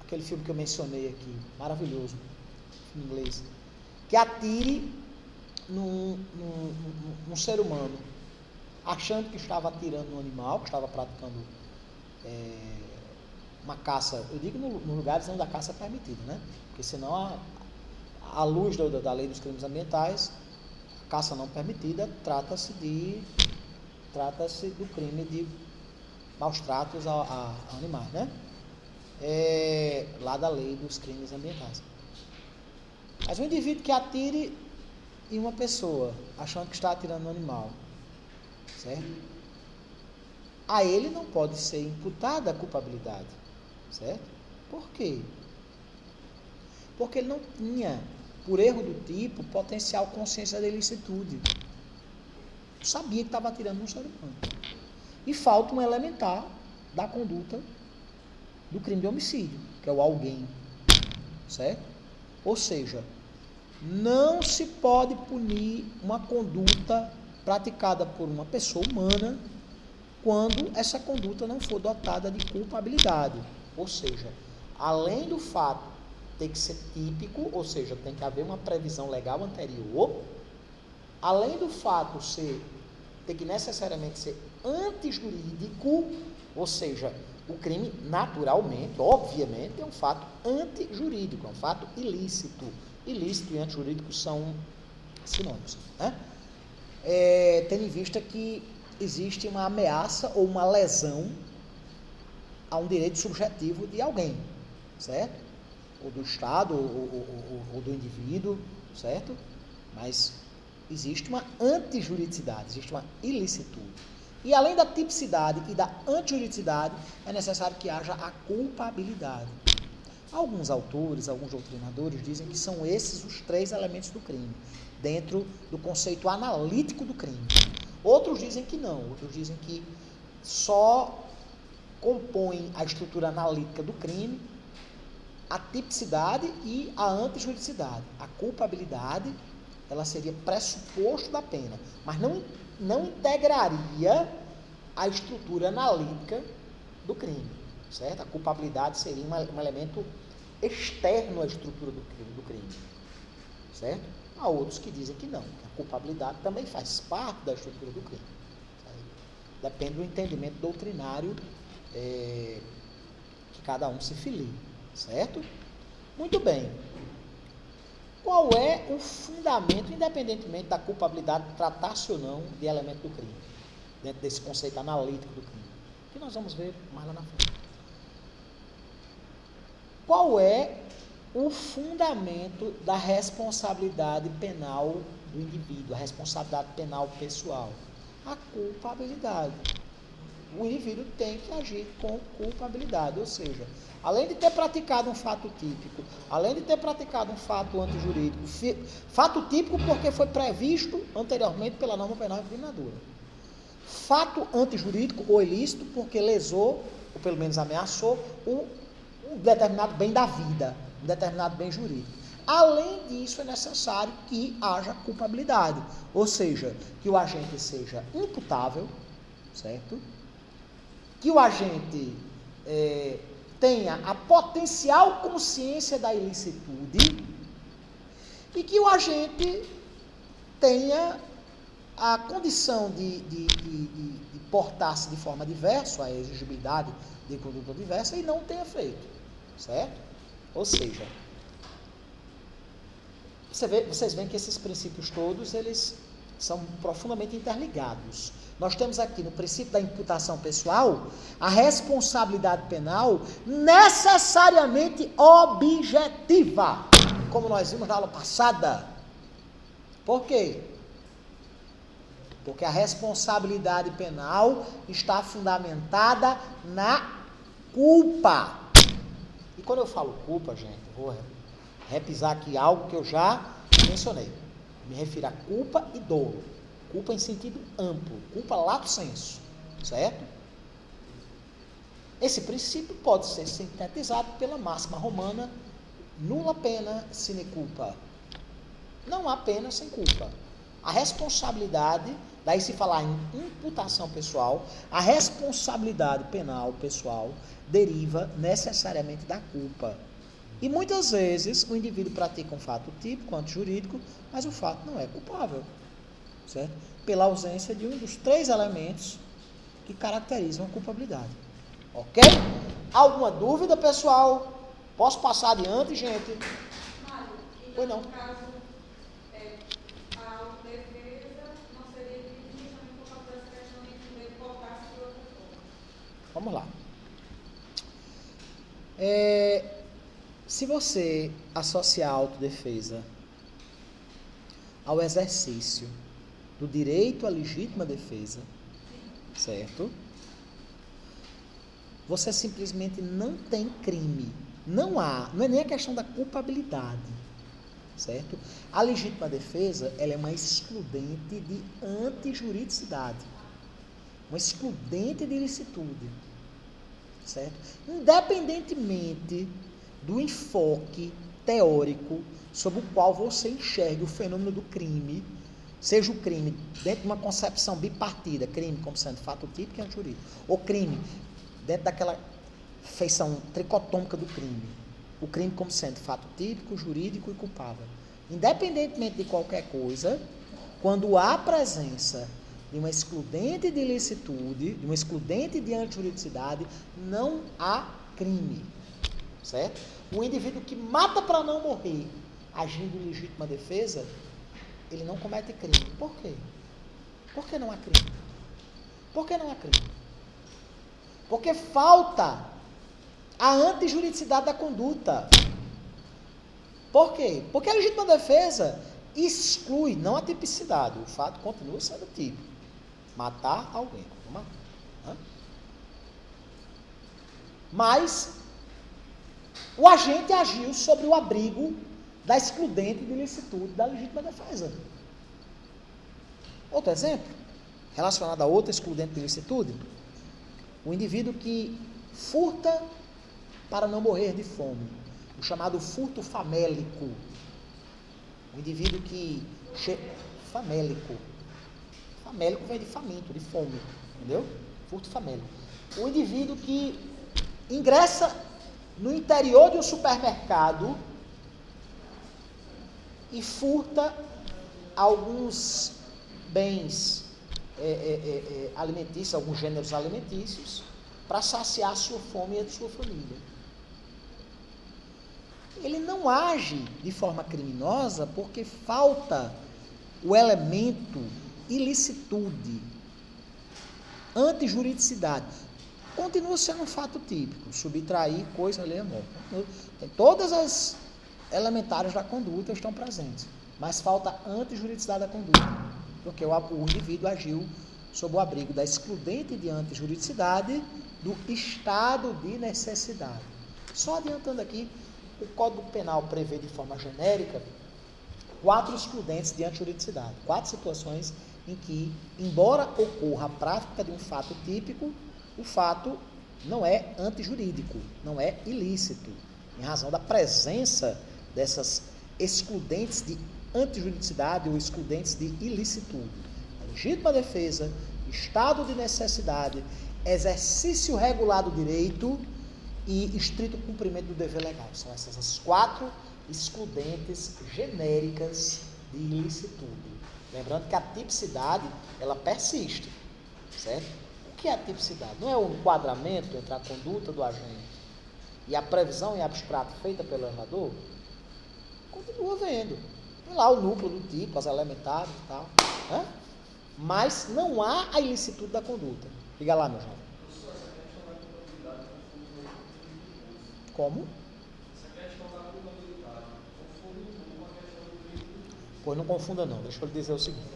Aquele filme que eu mencionei aqui, maravilhoso, em inglês, que atire num ser humano, achando que estava atirando no animal, que estava praticando uma caça, eu digo no lugares onde a caça é permitida, né? Porque senão, à luz da lei dos crimes ambientais, a caça não permitida, trata-se do crime de maus tratos a animais, né? Lá da lei dos crimes ambientais. Mas um indivíduo que atire em uma pessoa, achando que está atirando no animal, certo? A ele não pode ser imputada a culpabilidade, certo? Por quê? Porque ele não tinha, por erro do tipo, potencial consciência da ilicitude. Sabia que estava atirando num ser humano. E falta um elementar da conduta do crime de homicídio, que é o alguém, certo? Ou seja, não se pode punir uma conduta praticada por uma pessoa humana quando essa conduta não for dotada de culpabilidade. Ou seja, além do fato ter que ser típico, ou seja, tem que haver uma previsão legal anterior, além do fato ter que necessariamente ser antijurídico, ou seja, o crime naturalmente, obviamente, é um fato antijurídico, é um fato ilícito. Ilícito e antijurídico são sinônimos, né? Tendo em vista que existe uma ameaça ou uma lesão a um direito subjetivo de alguém, certo? Ou do Estado, ou do indivíduo, certo? Mas existe uma antijuridicidade, existe uma ilicitude. E além da tipicidade e da antijuridicidade, é necessário que haja a culpabilidade. Alguns autores, alguns doutrinadores dizem que são esses os 3 elementos do crime, dentro do conceito analítico do crime. Outros dizem que não, outros dizem que só compõem a estrutura analítica do crime a tipicidade e a antijuridicidade. A culpabilidade, ela seria pressuposto da pena, mas não integraria a estrutura analítica do crime, certo? A culpabilidade seria um elemento externo à estrutura do crime, certo? Há outros que dizem que não, que a culpabilidade também faz parte da estrutura do crime. Depende do entendimento doutrinário que cada um se filie, certo? Muito bem. Qual é o fundamento, independentemente da culpabilidade tratar-se ou não de elemento do crime, dentro desse conceito analítico do crime, que nós vamos ver mais lá na frente. Qual é o fundamento da responsabilidade penal do indivíduo, a responsabilidade penal pessoal? A culpabilidade. O indivíduo tem que agir com culpabilidade, ou seja, além de ter praticado um fato típico, além de ter praticado um fato antijurídico, fato típico porque foi previsto anteriormente pela norma penal incriminadora. Fato antijurídico ou ilícito porque lesou, ou pelo menos ameaçou, um determinado bem da vida, um determinado bem jurídico. Além disso, é necessário que haja culpabilidade, ou seja, que o agente seja imputável, certo? Que o agente tenha a potencial consciência da ilicitude e que o agente tenha a condição de portar-se de forma diversa, a exigibilidade de conduta diversa, e não tenha feito, certo? Ou seja, vocês veem que esses princípios todos, eles são profundamente interligados. Nós temos aqui no princípio da imputação pessoal a responsabilidade penal necessariamente objetiva, como nós vimos na aula passada. Por quê? Porque a responsabilidade penal está fundamentada na culpa. E quando eu falo culpa, gente, vou repisar aqui algo que eu já mencionei. Me refiro a culpa e dolo. Culpa em sentido amplo, culpa lato sensu, certo? Esse princípio pode ser sintetizado pela máxima romana, nulla pena sine culpa. Não há pena sem culpa. A responsabilidade, daí se falar em imputação pessoal, a responsabilidade penal pessoal deriva necessariamente da culpa. E muitas vezes o indivíduo pratica um fato típico, antijurídico, mas o fato não é culpável, certo? Pela ausência de um dos 3 elementos que caracterizam a culpabilidade. Ok? Alguma dúvida, pessoal? Posso passar adiante, gente? Mário, Pois não. No caso, a autodefesa não seria justamente por causa dessa questão de poder colocar-se de outra forma. Vamos lá. Se você associar a autodefesa ao exercício do direito à legítima defesa, certo? Você simplesmente não tem crime. Não é nem a questão da culpabilidade, certo? A legítima defesa, ela é uma excludente de antijuridicidade, uma excludente de ilicitude, certo? Independentemente do enfoque teórico sobre o qual você enxerga o fenômeno do crime, seja o crime dentro de uma concepção bipartida, crime como sendo fato típico e antijurídico, ou crime dentro daquela feição tricotômica do crime, o crime como sendo fato típico, jurídico e culpável. Independentemente de qualquer coisa, quando há presença de uma excludente de ilicitude, de uma excludente de antijuridicidade, não há crime, certo? O indivíduo que mata para não morrer, agindo em legítima defesa, ele não comete crime. Por quê? Por que não há crime? Por que não há crime? Porque falta a antijuridicidade da conduta. Por quê? Porque a legítima defesa exclui, não a tipicidade, o fato continua sendo típico. Matar alguém. Mas o agente agiu sobre o abrigo da excludente de ilicitude da legítima defesa. Outro exemplo, relacionado a outra excludente de ilicitude, o indivíduo que furta para não morrer de fome, o chamado furto famélico. O indivíduo que... Famélico vem de faminto, de fome, entendeu? Furto famélico. O indivíduo que ingressa no interior de um supermercado e furta alguns bens alimentícios, alguns gêneros alimentícios, para saciar a sua fome e a de sua família. Ele não age de forma criminosa porque falta o elemento ilicitude, antijuridicidade. Continua sendo um fato típico, subtrair coisa ali é morte. Todas as elementares da conduta estão presentes, mas falta antijuridicidade da conduta, porque o indivíduo agiu sob o abrigo da excludente de antijuridicidade do estado de necessidade. Só adiantando aqui, o Código Penal prevê de forma genérica 4 excludentes de antijuridicidade, 4 situações em que, embora ocorra a prática de um fato típico, o fato não é antijurídico, não é ilícito, em razão da presença dessas excludentes de antijuridicidade ou excludentes de ilicitude. A legítima defesa, estado de necessidade, exercício regular do direito e estrito cumprimento do dever legal. São essas as 4 excludentes genéricas de ilicitude. Lembrando que a tipicidade, ela persiste, certo? O que é a tipicidade? Não é o enquadramento entre a conduta do agente e a previsão em abstrato feita pelo legislador? Continua vendo. Tem lá o núcleo do tipo, as elementares e tal. Mas não há a ilicitude da conduta. Diga lá, meu jovem. Como? Pois não confunda não, deixa eu lhe dizer o seguinte.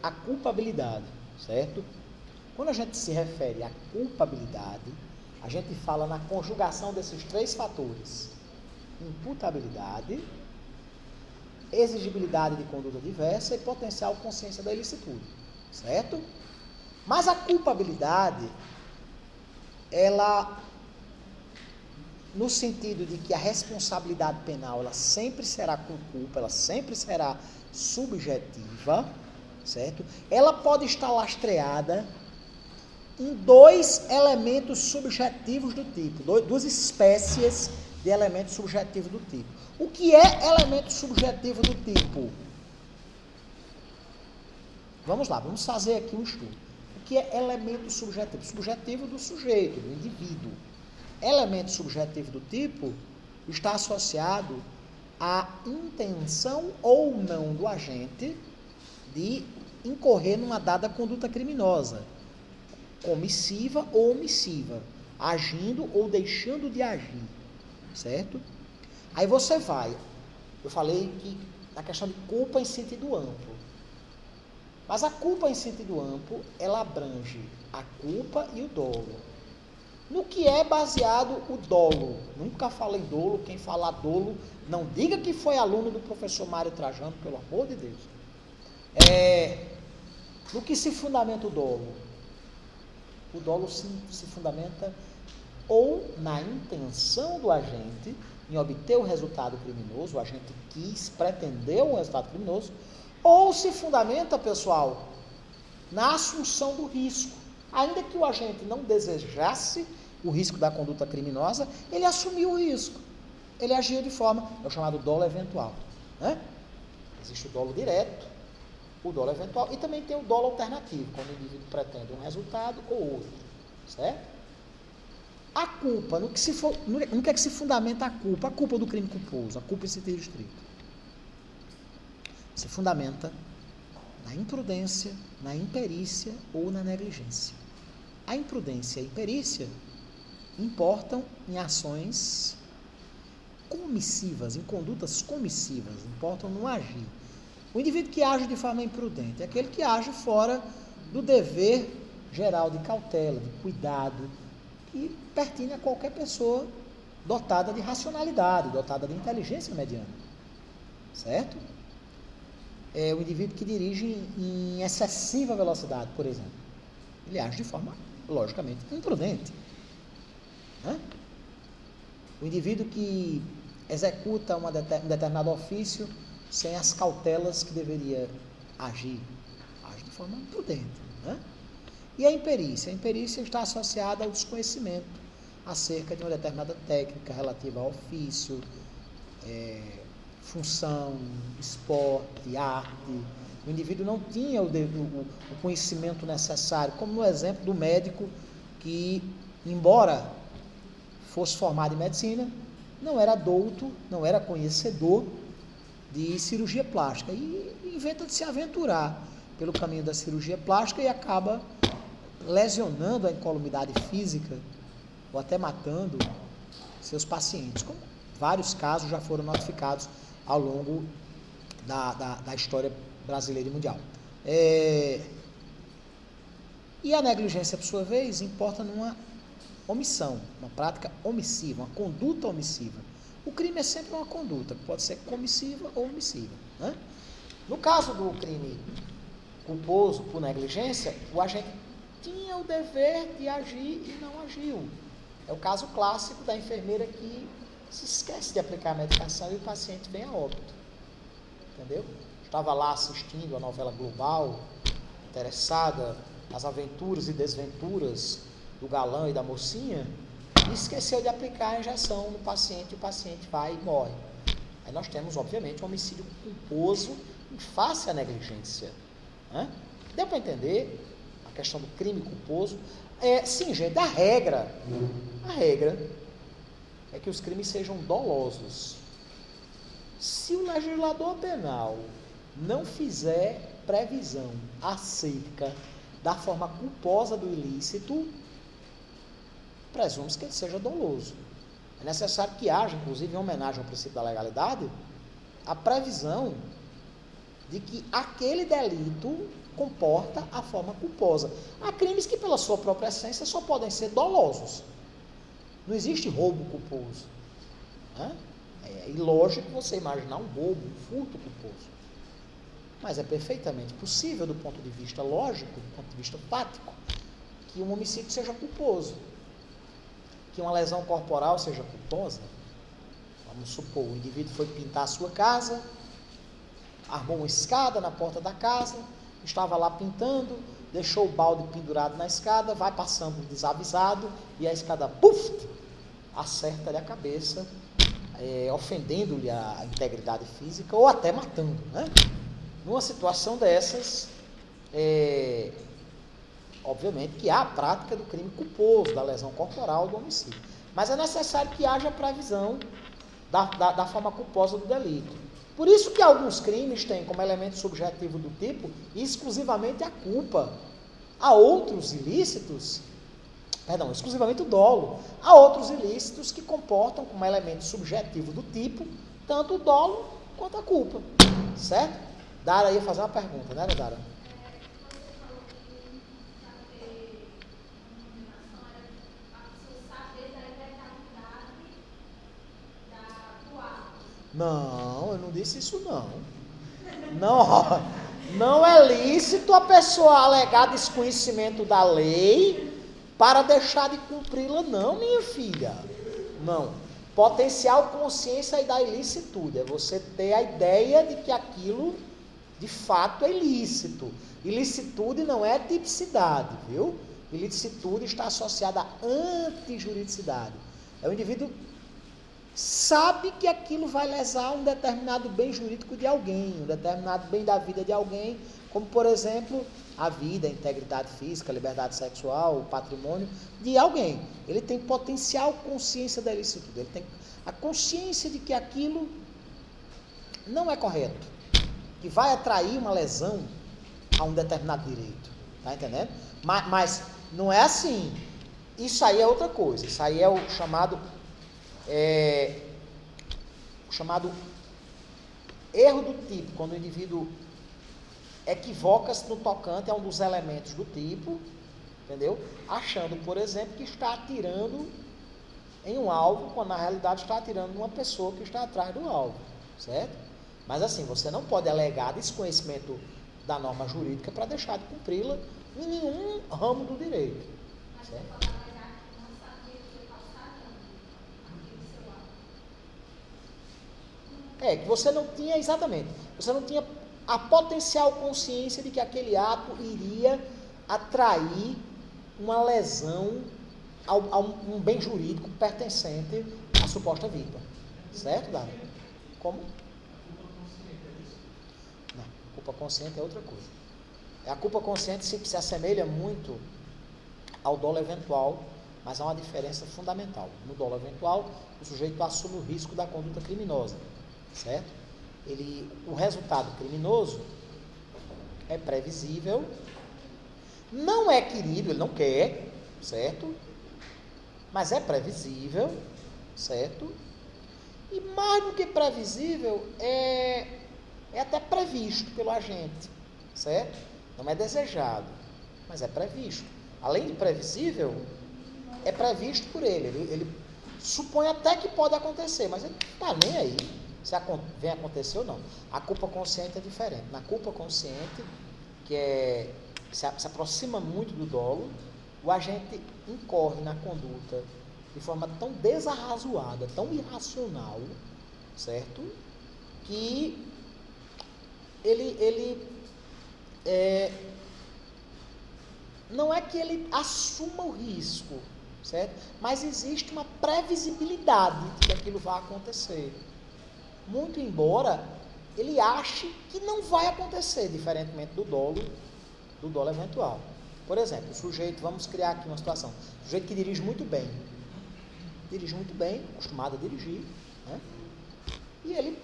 A culpabilidade, certo? Quando a gente se refere à culpabilidade, a gente fala na conjugação desses 3 fatores. Imputabilidade, exigibilidade de conduta diversa e potencial consciência da ilicitude, certo? Mas a culpabilidade, ela, no sentido de que a responsabilidade penal, ela sempre será com culpa, ela sempre será subjetiva, certo? Ela pode estar lastreada em 2 elementos subjetivos do tipo, 2 espécies de elementos subjetivos do tipo. O que é elemento subjetivo do tipo? Vamos lá, vamos fazer aqui um estudo. O que é elemento subjetivo? Subjetivo do sujeito, do indivíduo. Elemento subjetivo do tipo está associado à intenção ou não do agente de incorrer numa dada conduta criminosa, comissiva ou omissiva, agindo ou deixando de agir, certo? Aí você vai, eu falei que a questão de culpa em sentido amplo, mas a culpa em sentido amplo, ela abrange a culpa e o dolo. No que é baseado o dolo? Nunca falei dolo, quem falar dolo, não diga que foi aluno do professor Mário Trajano, pelo amor de Deus. No que se fundamenta o dolo? O dolo se fundamenta ou na intenção do agente em obter o resultado criminoso, o agente pretendeu o resultado criminoso, ou se fundamenta, pessoal, na assunção do risco. Ainda que o agente não desejasse o risco da conduta criminosa, ele assumiu o risco. Ele agiu de forma, é o chamado dolo eventual, né? Existe o dolo direto, o dolo eventual, e também tem o dolo alternativo, quando o indivíduo pretende um resultado ou outro, certo? A culpa, no que é que se fundamenta a culpa? A culpa do crime culposo, a culpa em sentido estrito. Se fundamenta na imprudência, na imperícia ou na negligência. a imprudência e a imperícia importam em ações comissivas, em condutas comissivas, importam no agir. O indivíduo que age de forma imprudente é aquele que age fora do dever geral de cautela, de cuidado, que pertine a qualquer pessoa dotada de racionalidade, dotada de inteligência mediana. Certo? É o indivíduo que dirige em excessiva velocidade, por exemplo. Ele age de forma, logicamente, imprudente. Né? O indivíduo que executa um determinado ofício sem as cautelas que deveria agir, age de forma imprudente. Né? E a imperícia? A imperícia está associada ao desconhecimento acerca de uma determinada técnica relativa ao ofício, função, esporte, arte. O indivíduo não tinha o conhecimento necessário, como no exemplo do médico que, embora fosse formado em medicina, não era douto, não era conhecedor de cirurgia plástica e inventa de se aventurar pelo caminho da cirurgia plástica e acaba lesionando a incolumidade física ou até matando seus pacientes, como vários casos já foram notificados ao longo da história brasileira e mundial. E a negligência, por sua vez, importa numa omissão, uma prática omissiva, uma conduta omissiva. O crime é sempre uma conduta, que pode ser comissiva ou omissiva. Né? No caso do crime culposo por negligência, o agente tinha o dever de agir e não agiu. É o caso clássico da enfermeira que se esquece de aplicar a medicação e o paciente vem a óbito. Entendeu? Estava lá assistindo a novela Global, interessada nas aventuras e desventuras do galã e da mocinha, e esqueceu de aplicar a injeção no paciente, e o paciente vai e morre. Aí nós temos, obviamente, um homicídio culposo em face à negligência. Né? Deu para entender a questão do crime culposo? Sim, gente, a regra é que os crimes sejam dolosos. Se o legislador penal não fizer previsão acerca da forma culposa do ilícito, presume-se que ele seja doloso. É necessário que haja, inclusive, em homenagem ao princípio da legalidade, a previsão de que aquele delito comporta a forma culposa. Há crimes que, pela sua própria essência, só podem ser dolosos. Não existe roubo culposo. Né? É ilógico você imaginar um roubo, um furto culposo. Mas é perfeitamente possível, do ponto de vista lógico, do ponto de vista fático, que um homicídio seja culposo. Que uma lesão corporal seja culposa. Vamos supor, o indivíduo foi pintar a sua casa, armou uma escada na porta da casa, estava lá pintando, deixou o balde pendurado na escada, vai passando desavisado e a escada, puf, acerta-lhe a cabeça, ofendendo-lhe a integridade física ou até matando. Né? Numa situação dessas, obviamente que há a prática do crime culposo, da lesão corporal, do homicídio. Mas é necessário que haja previsão da forma culposa do delito. Por isso que alguns crimes têm como elemento subjetivo do tipo exclusivamente a culpa. Há outros ilícitos, exclusivamente o dolo. Há outros ilícitos que comportam como elemento subjetivo do tipo tanto o dolo quanto a culpa. Certo? Dara ia fazer uma pergunta, né, Dara? Não, eu não disse isso não. Não é lícito a pessoa alegar desconhecimento da lei para deixar de cumpri-la, não, minha filha. Não. Potencial consciência da ilicitude é você ter a ideia de que aquilo de fato é ilícito. Ilicitude não é tipicidade, viu? Ilicitude está associada à antijuridicidade. É o indivíduo sabe que aquilo vai lesar um determinado bem jurídico de alguém, um determinado bem da vida de alguém, como, por exemplo, a vida, a integridade física, a liberdade sexual, o patrimônio de alguém. Ele tem potencial consciência da ilicitude, ele tem a consciência de que aquilo não é correto, que vai atrair uma lesão a um determinado direito. Tá entendendo? Mas não é assim. Isso aí é outra coisa. Isso aí é o chamado erro do tipo, quando o indivíduo equivoca-se no tocante a um dos elementos do tipo, entendeu? Achando, por exemplo, que está atirando em um alvo, quando na realidade está atirando numa pessoa que está atrás do alvo, certo? Mas assim, você não pode alegar desconhecimento da norma jurídica para deixar de cumpri-la em nenhum ramo do direito, certo? Que você não tinha, exatamente, você não tinha a potencial consciência de que aquele ato iria atrair uma lesão a um bem jurídico pertencente à suposta vítima. Certo, Dani? Como? Não, culpa consciente é outra coisa. A culpa consciente se assemelha muito ao dolo eventual, mas há uma diferença fundamental. No dolo eventual, o sujeito assume o risco da conduta criminosa, certo? O resultado criminoso é previsível, não é querido, ele não quer, certo? Mas é previsível, certo? E mais do que previsível, é até previsto pelo agente, certo? Não é desejado, mas é previsto. Além de previsível, é previsto por ele. Ele supõe até que pode acontecer, mas ele não está nem aí se vem acontecer ou não. A culpa consciente é diferente. Na culpa consciente, que se aproxima muito do dolo, o agente incorre na conduta de forma tão desarrazoada, tão irracional, certo? Que ele não é que ele assuma o risco, certo? Mas existe uma previsibilidade de que aquilo vai acontecer. Muito embora ele ache que não vai acontecer, diferentemente do dolo eventual. Por exemplo, o sujeito, vamos criar aqui uma situação, o sujeito que dirige muito bem, acostumado a dirigir, né? E ele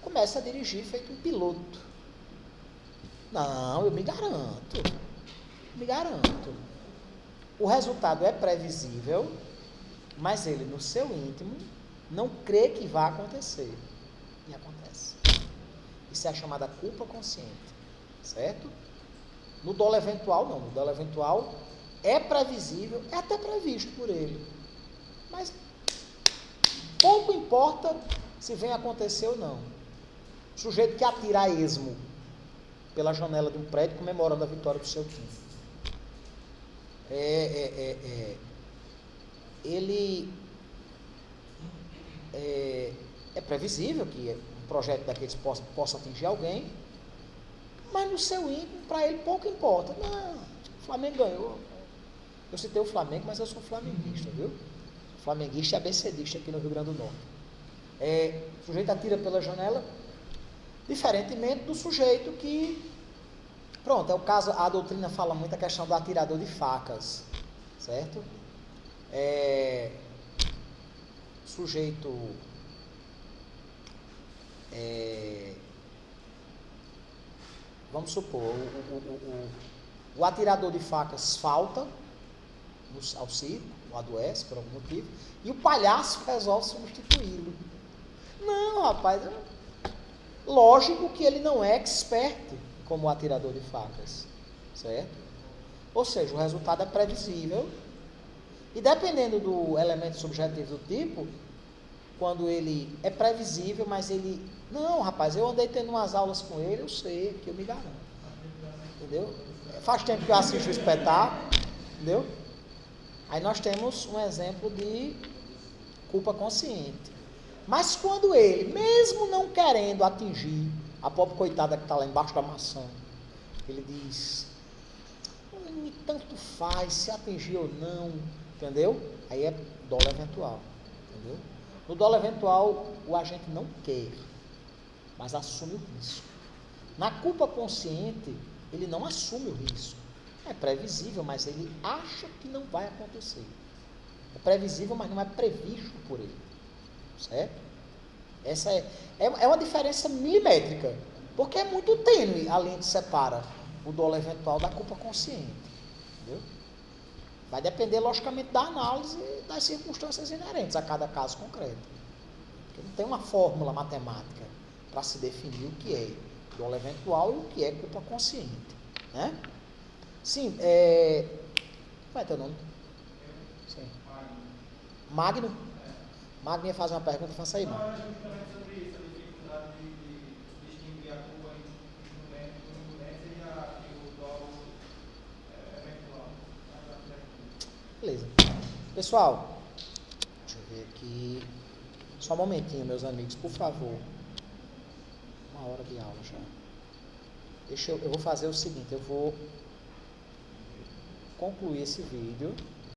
começa a dirigir feito um piloto. Não, eu me garanto. O resultado é previsível, mas ele, no seu íntimo, não crê que vai acontecer. E acontece. Isso é a chamada culpa consciente, certo? No dolo eventual, não. No dolo eventual, é previsível, é até previsto por ele. Mas pouco importa se vem acontecer ou não. O sujeito que atira a esmo pela janela de um prédio comemorando a vitória do seu time. Ele é previsível que um projeto daqueles possa atingir alguém, mas no seu íntimo, para ele, pouco importa. Não, o Flamengo ganhou. Eu citei o Flamengo, mas eu sou flamenguista, viu? Flamenguista e abecedista aqui no Rio Grande do Norte. O sujeito atira pela janela, diferentemente do sujeito que... Pronto, é o caso, a doutrina fala muito a questão do atirador de facas, certo? Sujeito... vamos supor, o atirador de facas falta ao circo, ou adoece por algum motivo, e o palhaço resolve substituí-lo. Não, rapaz, lógico que ele não é expert como atirador de facas, certo? Ou seja, o resultado é previsível, e dependendo do elemento subjetivo do tipo, quando ele é previsível, mas ele... Não, rapaz, eu andei tendo umas aulas com ele, eu sei, que eu me garanto. Entendeu? Faz tempo que eu assisto o espetáculo, entendeu? Aí nós temos um exemplo de culpa consciente. Mas quando ele, mesmo não querendo atingir a pobre coitada que está lá embaixo da maçã, ele diz, tanto faz se atingir ou não, entendeu? Aí é dolo eventual, entendeu? No dolo eventual, o agente não quer, mas assume o risco. Na culpa consciente, ele não assume o risco. É previsível, mas ele acha que não vai acontecer. É previsível, mas não é previsto por ele. Certo? Essa é uma diferença milimétrica, porque é muito tênue a linha que separa o dolo eventual da culpa consciente. Entendeu? Vai depender, logicamente, da análise das circunstâncias inerentes a cada caso concreto. Porque não tem uma fórmula matemática para se definir o que é dolo eventual e o que é culpa consciente. Né? Sim, qual é teu nome? Sim. Magno? Magno ia fazer uma pergunta, faça aí, Magno. Beleza. Pessoal, deixa eu ver aqui. Só um momentinho, meus amigos, por favor. 1 hora de aula já. Eu vou fazer o seguinte, eu vou concluir esse vídeo.